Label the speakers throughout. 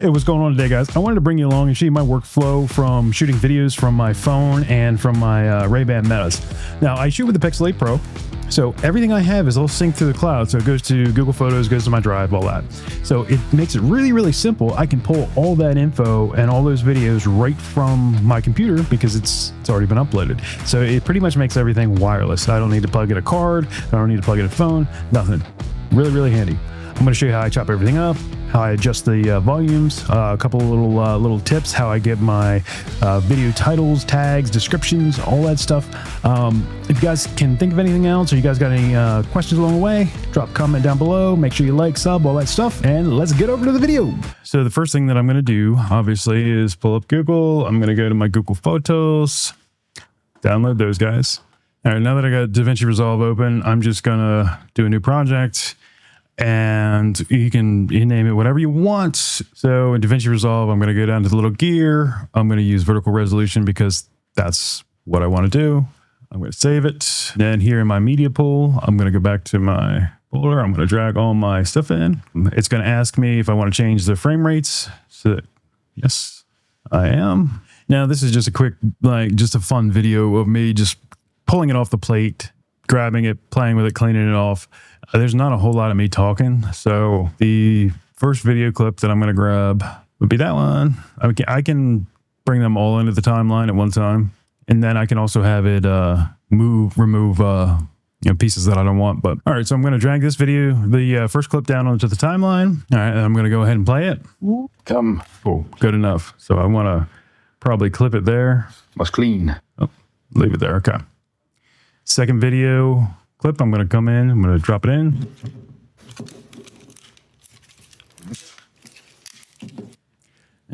Speaker 1: Hey, what's going on today, guys? I wanted to bring you along and show you my workflow from shooting videos from my phone and from my Ray-Ban Metas. Now, I shoot with the Pixel 8 Pro, so everything I have is all synced through the cloud. So it goes to Google Photos, goes to my Drive, all that. So it makes it really, really simple. I can pull all that info and all those videos right from my computer because it's already been uploaded. So it pretty much makes everything wireless. I don't need to plug in a card. I don't need to plug in a phone, nothing. Really, really handy. I'm going to show you how I chop everything up, how I adjust the volumes, a couple of little tips, how I get my video titles, tags, descriptions, all that stuff. If you guys can think of anything else or you guys got any questions along the way, drop a comment down below. Make sure you like, sub, all that stuff, and let's get over to the video. So the first thing that I'm going to do, obviously, is pull up Google. I'm going to go to my Google Photos, download those guys. All right, now that I got DaVinci Resolve open, I'm just going to do a new project. And you name it whatever you want. So in DaVinci Resolve, I'm going to go down to the little gear. I'm going to use vertical resolution because that's what I want to do. I'm going to save it. Then here in my media pool, I'm going to go back to my folder. I'm going to drag all my stuff in. It's going to ask me if I want to change the frame rates. So yes, I am. Now this is just a quick, just a fun video of me just pulling it off the plate, grabbing it, playing with it, cleaning it off. There's not a whole lot of me talking. So the first video clip that I'm going to grab would be that one. I can bring them all into the timeline at one time. And then I can also have it remove pieces that I don't want. But all right, so I'm going to drag this video, the first clip down onto the timeline. All right, and I'm going to go ahead and play it. Come. Oh, good enough. So I want to probably clip it there.
Speaker 2: Must clean.
Speaker 1: Oh, leave it there. Okay. Second video clip, I'm going to come in, I'm going to drop it in.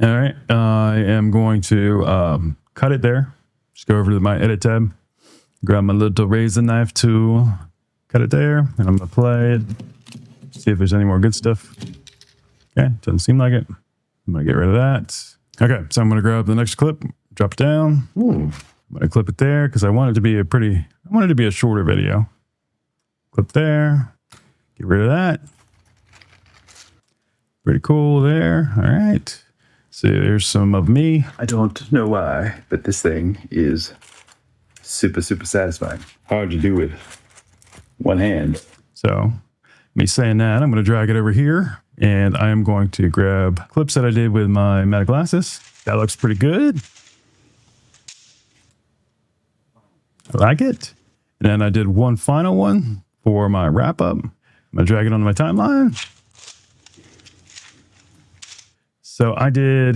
Speaker 1: All right, I am going to cut it there. Just go over to my edit tab, grab my little razor knife tool, cut it there, and I'm going to play it, see if there's any more good stuff. Okay, doesn't seem like it. I'm going to get rid of that. Okay, so I'm going to grab the next clip, drop it down. I'm going to clip it there because I want it to be a shorter video. Clip there, get rid of that. Pretty cool there. All right. So there's some of me.
Speaker 2: I don't know why, but this thing is super, super satisfying. Hard to do with one hand.
Speaker 1: So me saying that, I'm going to drag it over here and I am going to grab clips that I did with my Meta glasses. That looks pretty good. I like it. And then I did one final one for my wrap up. I'm going to drag it onto my timeline. So I did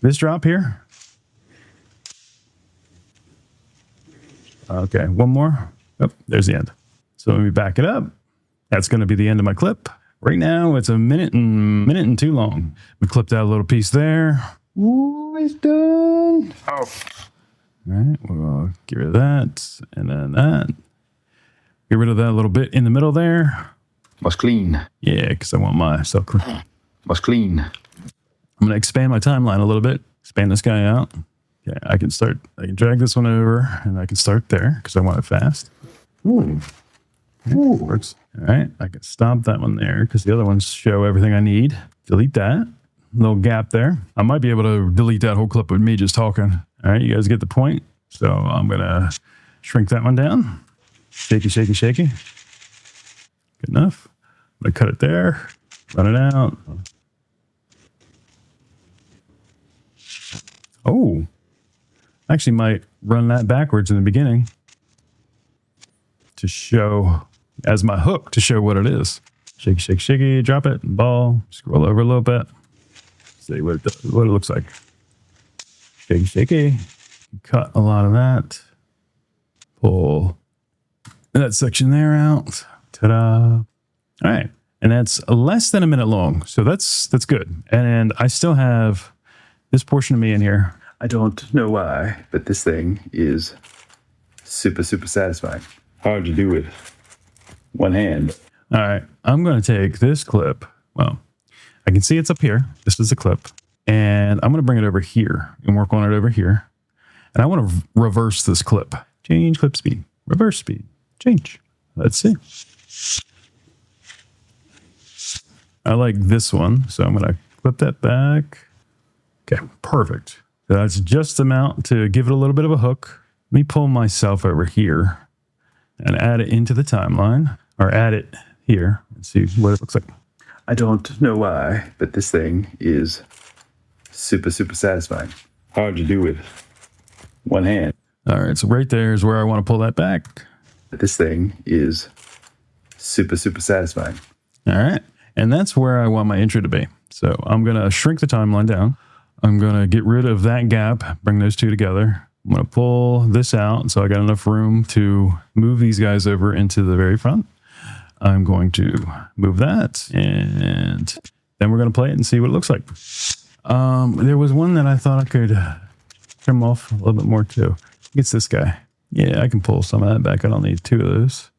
Speaker 1: this drop here. Okay, one more. Oh, there's the end. So let me back it up. That's going to be the end of my clip. Right now, it's a minute and too long. We clipped out a little piece there. Ooh, it's done. Oh. All right, we'll get rid of that and then that. Get rid of that little bit in the middle there.
Speaker 2: Must clean.
Speaker 1: Yeah, because I want my stuff clean.
Speaker 2: Must clean.
Speaker 1: I'm going to expand my timeline a little bit. Expand this guy out. Okay, I can drag this one over and I can start there because I want it fast.
Speaker 2: Ooh.
Speaker 1: Ooh. Works. All right, I can stop that one there because the other ones show everything I need. Delete that. Little gap there. I might be able to delete that whole clip with me just talking. All right, you guys get the point. So I'm going to shrink that one down. Shaky, shaky, shaky. Good enough. I'm going to cut it there. Run it out. Oh, I actually might run that backwards in the beginning to show, as my hook, to show what it is. Shaky, shaky, shaky, drop it, ball, scroll over a little bit. See what it looks like. Shaky, shaky. Cut a lot of that. Pull that section there out. Ta-da. All right. And that's less than a minute long. So that's good. And I still have this portion of me in here.
Speaker 2: I don't know why, but this thing is super, super satisfying. Hard to do with one hand.
Speaker 1: All right. I'm going to take this clip. Well, I can see it's up here. This is a clip. And I'm going to bring it over here and work on it over here. And I want to reverse this clip. Change clip speed. Reverse speed. Change. Let's see. I like this one, so I'm going to put that back. Okay, perfect. So that's just amount to give it a little bit of a hook. Let me pull myself over here and add it into the timeline, or add it here and see what it looks like.
Speaker 2: I don't know why, but this thing is super satisfying. Hard to do with one hand.
Speaker 1: All right, so right there is where I want to pull that back.
Speaker 2: But this thing is super satisfying.
Speaker 1: All right, and that's where I want my intro to be. So I'm going to shrink the timeline down. I'm going to get rid of that gap, bring those two together. I'm going to pull this out so I got enough room to move these guys over into the very front. I'm going to move that, and then we're going to play it and see what it looks like. There was one that I thought I could trim off a little bit more too. It's this guy. Yeah, I can pull some of that back. I don't need two of those.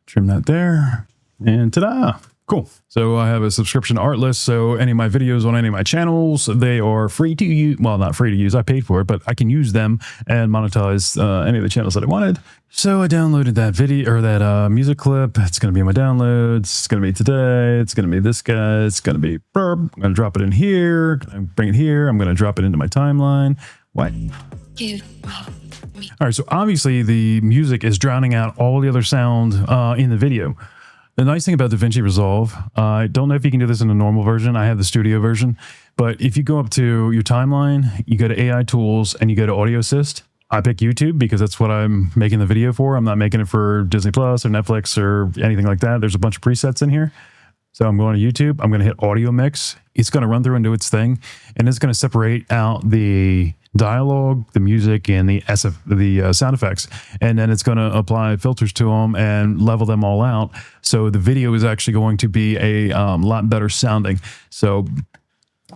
Speaker 1: Trim that there, and ta-da! Cool. So I have a subscription to Artlist. So any of my videos on any of my channels, they are free to use. Well, not free to use. I paid for it, but I can use them and monetize any of the channels that I wanted. So I downloaded that video or that music clip. It's going to be in my downloads. It's going to be today. It's going to be this guy. It's going to be burp. I'm going to drop it in here. Bring it here. I'm going to drop it into my timeline. What? All right. So obviously the music is drowning out all the other sound in the video. The nice thing about DaVinci Resolve, I don't know if you can do this in a normal version. I have the studio version. But if you go up to your timeline, you go to AI tools and you go to audio assist. I pick YouTube because that's what I'm making the video for. I'm not making it for Disney Plus or Netflix or anything like that. There's a bunch of presets in here. So I'm going to YouTube. I'm going to hit audio mix. It's going to run through and do its thing. And it's going to separate out the dialogue, the music, and the sound effects. And then it's going to apply filters to them and level them all out. So the video is actually going to be a lot better sounding. So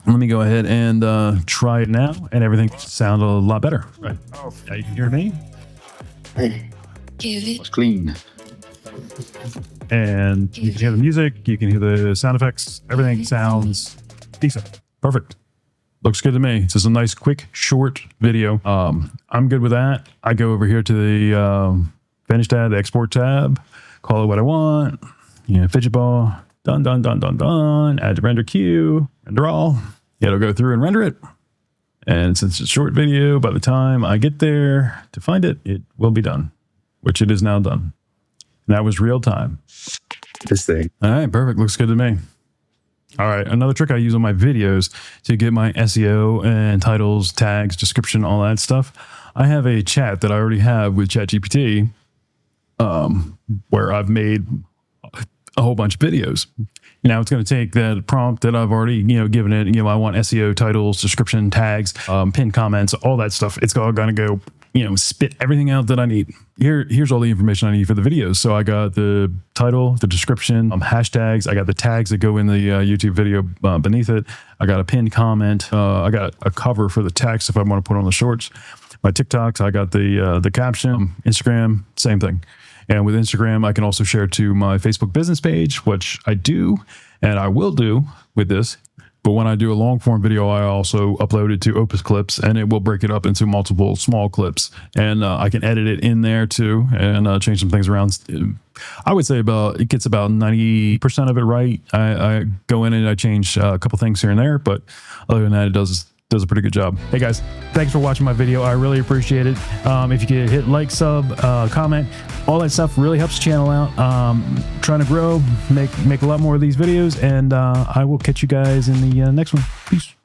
Speaker 1: let me go ahead and try it now, and everything sounds a lot better. Right. Oh, yeah, you can hear me?
Speaker 2: Hey, it's clean.
Speaker 1: And you can hear the music, you can hear the sound effects. Everything sounds decent. Perfect. Looks good to me. It's just a nice, quick, short video. I'm good with that. I go over here to the Finish tab, the Export tab, call it what I want. Fidget ball. Done. Add to render queue. Render all. It'll go through and render it. And since it's a short video, by the time I get there to find it, it will be done, which it is now done. And that was real time.
Speaker 2: This thing.
Speaker 1: All right, perfect. Looks good to me. All right, another trick I use on my videos to get my SEO and titles, tags, description, all that stuff. I have a chat that I already have with ChatGPT where I've made a whole bunch of videos. Now it's going to take that prompt that I've already, given it. I want SEO, titles, description, tags, pinned comments, all that stuff. It's all going to go, spit everything out that I need. Here's all the information I need for the videos. So I got the title, the description, hashtags. I got the tags that go in the YouTube video beneath it. I got a pinned comment. I got a cover for the text if I want to put on the shorts. My TikToks, I got the caption. Instagram, same thing. And with Instagram, I can also share to my Facebook business page, which I do and I will do with this. But when I do a long form video, I also upload it to Opus Clips, and it will break it up into multiple small clips. And I can edit it in there too and change some things around. I would say it gets about 90% of it right. I go in and I change a couple things here and there, but other than that, it does a pretty good job. Hey guys, thanks for watching my video. I really appreciate it. If you could hit like, sub, comment, all that stuff really helps the channel out. Trying to grow, make a lot more of these videos, and I will catch you guys in the next one. Peace.